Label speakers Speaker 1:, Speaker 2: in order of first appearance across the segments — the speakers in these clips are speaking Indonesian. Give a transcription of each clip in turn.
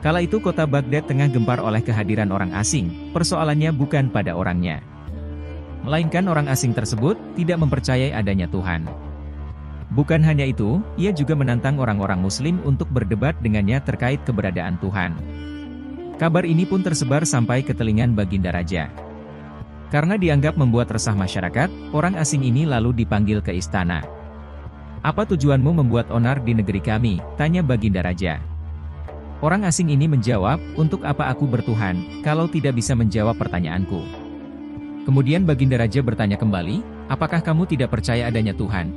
Speaker 1: Kala itu kota Baghdad tengah gempar oleh kehadiran orang asing. Persoalannya bukan pada orangnya, melainkan orang asing tersebut tidak mempercayai adanya Tuhan. Bukan hanya itu, ia juga menantang orang-orang Muslim untuk berdebat dengannya terkait keberadaan Tuhan. Kabar ini pun tersebar sampai ke telinga Baginda Raja. Karena dianggap membuat resah masyarakat, orang asing ini lalu dipanggil ke istana. "Apa tujuanmu membuat onar di negeri kami?" tanya Baginda Raja. Orang asing ini menjawab, "Untuk apa aku bertuhan, kalau tidak bisa menjawab pertanyaanku?" Kemudian Baginda Raja bertanya kembali, "Apakah kamu tidak percaya adanya Tuhan?"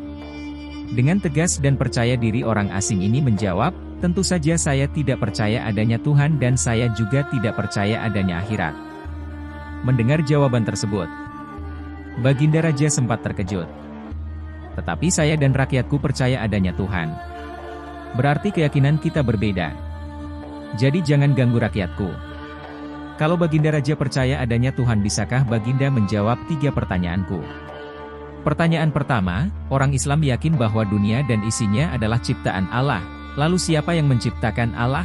Speaker 1: Dengan tegas dan percaya diri orang asing ini menjawab, "Tentu saja saya tidak percaya adanya Tuhan dan saya juga tidak percaya adanya akhirat." Mendengar jawaban tersebut, Baginda Raja sempat terkejut. "Tetapi saya dan rakyatku percaya adanya Tuhan." "Berarti keyakinan kita berbeda. Jadi jangan ganggu rakyatku." Kalau Baginda Raja percaya adanya Tuhan, bisakah Baginda menjawab 3 pertanyaanku? Pertanyaan pertama, orang Islam yakin bahwa dunia dan isinya adalah ciptaan Allah. Lalu siapa yang menciptakan Allah?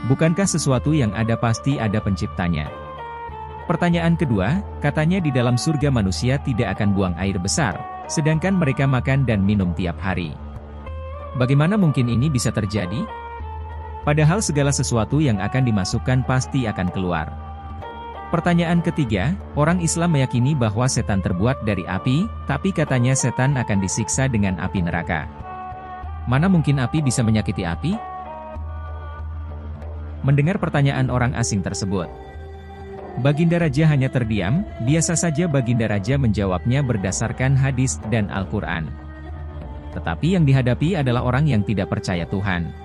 Speaker 1: Bukankah sesuatu yang ada pasti ada penciptanya? Pertanyaan kedua, katanya di dalam surga manusia tidak akan buang air besar, sedangkan mereka makan dan minum tiap hari. Bagaimana mungkin ini bisa terjadi? Padahal segala sesuatu yang akan dimasukkan pasti akan keluar. Pertanyaan ketiga, orang Islam meyakini bahwa setan terbuat dari api, tapi katanya setan akan disiksa dengan api neraka. Mana mungkin api bisa menyakiti api? Mendengar pertanyaan orang asing tersebut, Baginda Raja hanya terdiam. Biasa saja Baginda Raja menjawabnya berdasarkan hadis dan Al-Quran. Tetapi yang dihadapi adalah orang yang tidak percaya Tuhan.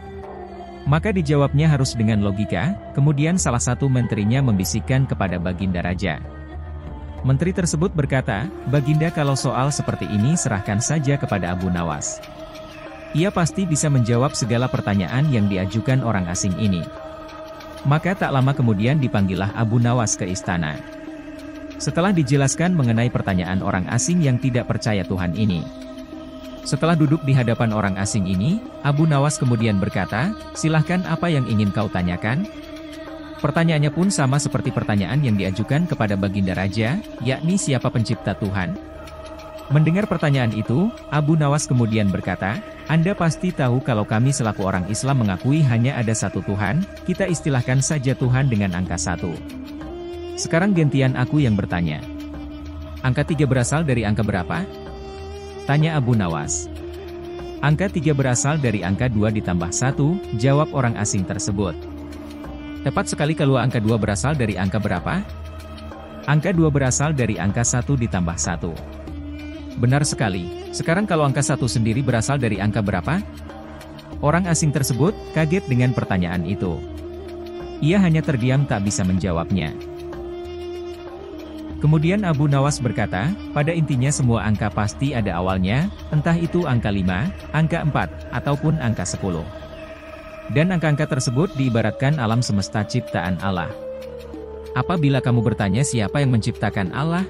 Speaker 1: Maka dijawabnya harus dengan logika. Kemudian salah satu menterinya membisikkan kepada Baginda Raja. Menteri tersebut berkata, "Baginda, kalau soal seperti ini serahkan saja kepada Abu Nawas. Ia pasti bisa menjawab segala pertanyaan yang diajukan orang asing ini." Maka tak lama kemudian dipanggillah Abu Nawas ke istana. Setelah dijelaskan mengenai pertanyaan orang asing yang tidak percaya Tuhan ini, setelah duduk di hadapan orang asing ini, Abu Nawas kemudian berkata, "Silahkan, apa yang ingin kau tanyakan?" Pertanyaannya pun sama seperti pertanyaan yang diajukan kepada Baginda Raja, yakni siapa pencipta Tuhan. Mendengar pertanyaan itu, Abu Nawas kemudian berkata, "Anda pasti tahu kalau kami selaku orang Islam mengakui hanya ada satu Tuhan, kita istilahkan saja Tuhan dengan angka 1. Sekarang gantian aku yang bertanya. Angka 3 berasal dari angka berapa?" Tanya Abu Nawas. "Angka 3 berasal dari angka 2 ditambah 1, jawab orang asing tersebut. "Tepat sekali. Kalau angka 2 berasal dari angka berapa?" "Angka 2 berasal dari angka 1 ditambah 1. "Benar sekali. Sekarang kalau angka 1 sendiri berasal dari angka berapa?" Orang asing tersebut kaget dengan pertanyaan itu. Ia hanya terdiam tak bisa menjawabnya. Kemudian Abu Nawas berkata, "Pada intinya semua angka pasti ada awalnya, entah itu angka 5, angka 4, ataupun angka 10. Dan angka-angka tersebut diibaratkan alam semesta ciptaan Allah. Apabila kamu bertanya siapa yang menciptakan Allah?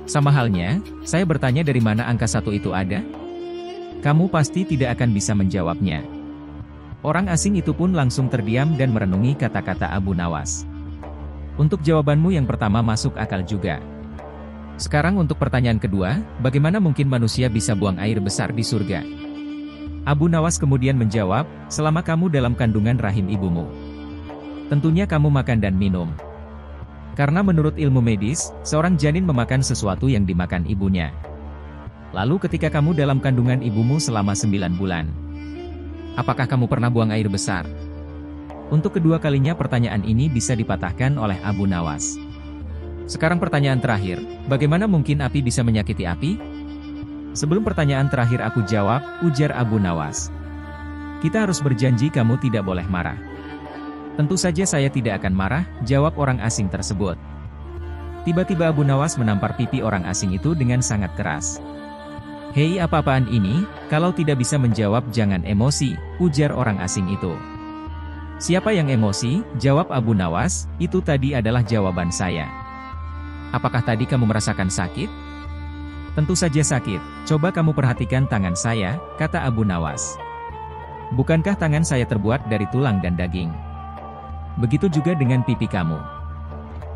Speaker 1: Sama halnya, saya bertanya dari mana angka 1 itu ada? Kamu pasti tidak akan bisa menjawabnya." Orang asing itu pun langsung terdiam dan merenungi kata-kata Abu Nawas. "Untuk jawabanmu yang pertama masuk akal juga. Sekarang untuk pertanyaan kedua, bagaimana mungkin manusia bisa buang air besar di surga?" Abu Nawas kemudian menjawab, "Selama kamu dalam kandungan rahim ibumu, tentunya kamu makan dan minum. Karena menurut ilmu medis, seorang janin memakan sesuatu yang dimakan ibunya. Lalu ketika kamu dalam kandungan ibumu selama 9 bulan, apakah kamu pernah buang air besar?" Untuk kedua kalinya pertanyaan ini bisa dipatahkan oleh Abu Nawas. Sekarang pertanyaan terakhir, bagaimana mungkin api bisa menyakiti api? Sebelum pertanyaan terakhir aku jawab, ujar Abu Nawas. Kita harus berjanji kamu tidak boleh marah. Tentu saja saya tidak akan marah, jawab orang asing tersebut. Tiba-tiba Abu Nawas menampar pipi orang asing itu dengan sangat keras. Hei, apa-apaan ini? Kalau tidak bisa menjawab jangan emosi, ujar orang asing itu. Siapa yang emosi? Jawab Abu Nawas, itu tadi adalah jawaban saya. Apakah tadi kamu merasakan sakit? Tentu saja sakit, coba kamu perhatikan tangan saya, kata Abu Nawas. Bukankah tangan saya terbuat dari tulang dan daging? Begitu juga dengan pipi kamu.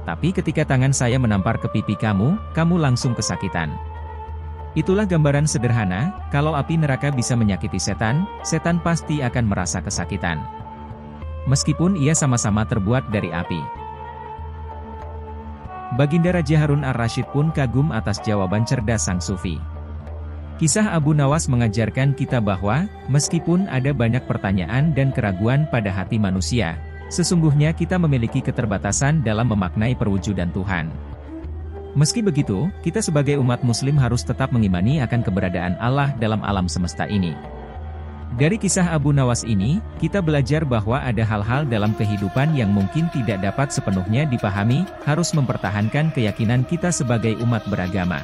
Speaker 1: Tapi ketika tangan saya menampar ke pipi kamu, kamu langsung kesakitan. Itulah gambaran sederhana, kalau api neraka bisa menyakiti setan, setan pasti akan merasa kesakitan. Meskipun ia sama-sama terbuat dari api. Baginda Raja Harun ar-Rasyid pun kagum atas jawaban cerdas sang sufi. Kisah Abu Nawas mengajarkan kita bahwa, meskipun ada banyak pertanyaan dan keraguan pada hati manusia, sesungguhnya kita memiliki keterbatasan dalam memaknai perwujudan Tuhan. Meski begitu, kita sebagai umat muslim harus tetap mengimani akan keberadaan Allah dalam alam semesta ini. Dari kisah Abu Nawas ini, kita belajar bahwa ada hal-hal dalam kehidupan yang mungkin tidak dapat sepenuhnya dipahami, harus mempertahankan keyakinan kita sebagai umat beragama.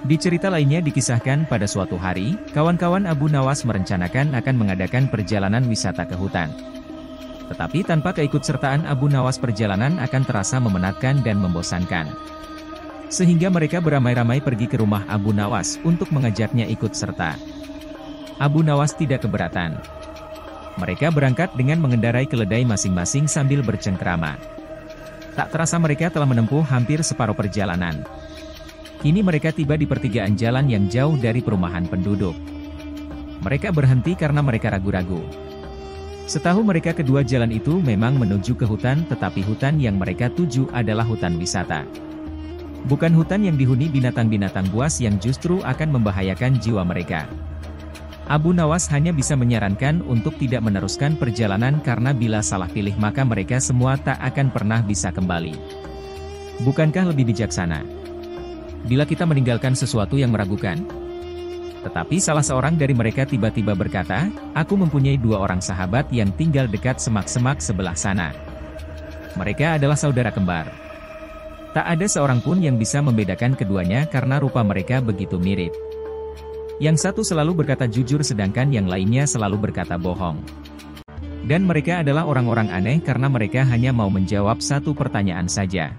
Speaker 1: Di cerita lainnya dikisahkan pada suatu hari, kawan-kawan Abu Nawas merencanakan akan mengadakan perjalanan wisata ke hutan. Tetapi tanpa keikutsertaan Abu Nawas perjalanan akan terasa memenatkan dan membosankan. Sehingga mereka beramai-ramai pergi ke rumah Abu Nawas untuk mengajaknya ikut serta. Abu Nawas tidak keberatan. Mereka berangkat dengan mengendarai keledai masing-masing sambil bercengkrama. Tak terasa mereka telah menempuh hampir separuh perjalanan. Kini mereka tiba di pertigaan jalan yang jauh dari perumahan penduduk. Mereka berhenti karena mereka ragu-ragu. Setahu mereka kedua jalan itu memang menuju ke hutan, tetapi hutan yang mereka tuju adalah hutan wisata. Bukan hutan yang dihuni binatang-binatang buas yang justru akan membahayakan jiwa mereka. Abu Nawas hanya bisa menyarankan untuk tidak meneruskan perjalanan karena bila salah pilih maka mereka semua tak akan pernah bisa kembali. Bukankah lebih bijaksana bila kita meninggalkan sesuatu yang meragukan? Tetapi salah seorang dari mereka tiba-tiba berkata, "Aku mempunyai 2 orang sahabat yang tinggal dekat semak-semak sebelah sana. Mereka adalah saudara kembar. Tak ada seorang pun yang bisa membedakan keduanya karena rupa mereka begitu mirip. Yang satu selalu berkata jujur sedangkan yang lainnya selalu berkata bohong. Dan mereka adalah orang-orang aneh karena mereka hanya mau menjawab satu pertanyaan saja.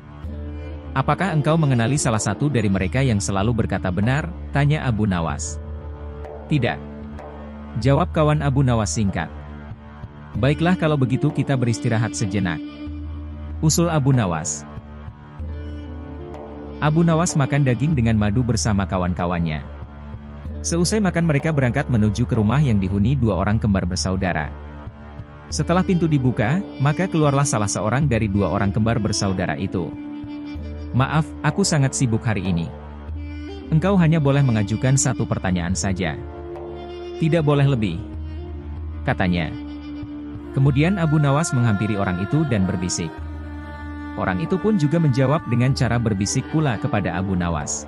Speaker 1: Apakah engkau mengenali salah satu dari mereka yang selalu berkata benar?" tanya Abu Nawas. "Tidak," jawab kawan Abu Nawas singkat. "Baiklah kalau begitu kita beristirahat sejenak," usul Abu Nawas. Abu Nawas makan daging dengan madu bersama kawan-kawannya. Seusai makan mereka berangkat menuju ke rumah yang dihuni 2 orang kembar bersaudara. Setelah pintu dibuka, maka keluarlah salah seorang dari 2 orang kembar bersaudara itu. "Maaf, aku sangat sibuk hari ini. Engkau hanya boleh mengajukan 1 pertanyaan saja. Tidak boleh lebih," katanya. Kemudian Abu Nawas menghampiri orang itu dan berbisik. Orang itu pun juga menjawab dengan cara berbisik pula kepada Abu Nawas.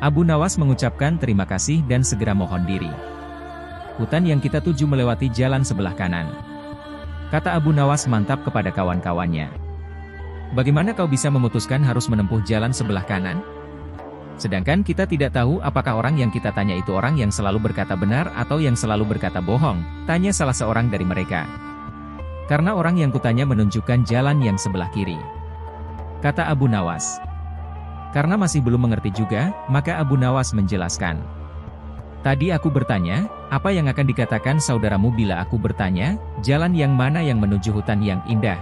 Speaker 1: Abu Nawas mengucapkan terima kasih dan segera mohon diri. "Hutan yang kita tuju melewati jalan sebelah kanan," kata Abu Nawas mantap kepada kawan-kawannya. "Bagaimana kau bisa memutuskan harus menempuh jalan sebelah kanan? Sedangkan kita tidak tahu apakah orang yang kita tanya itu orang yang selalu berkata benar atau yang selalu berkata bohong," tanya salah seorang dari mereka. "Karena orang yang kutanya menunjukkan jalan yang sebelah kiri," kata Abu Nawas. Karena masih belum mengerti juga, maka Abu Nawas menjelaskan. "Tadi aku bertanya, apa yang akan dikatakan saudaramu bila aku bertanya, jalan yang mana yang menuju hutan yang indah?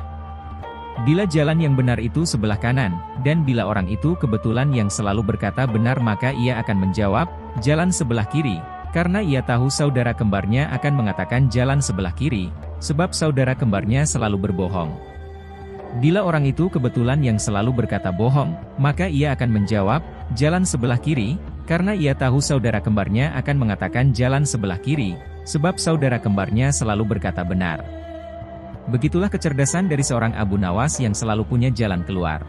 Speaker 1: Bila jalan yang benar itu sebelah kanan, dan bila orang itu kebetulan yang selalu berkata benar maka ia akan menjawab, jalan sebelah kiri, karena ia tahu saudara kembarnya akan mengatakan jalan sebelah kiri, sebab saudara kembarnya selalu berbohong. Bila orang itu kebetulan yang selalu berkata bohong, maka ia akan menjawab, jalan sebelah kiri, karena ia tahu saudara kembarnya akan mengatakan jalan sebelah kiri, sebab saudara kembarnya selalu berkata benar." Begitulah kecerdasan dari seorang Abu Nawas yang selalu punya jalan keluar.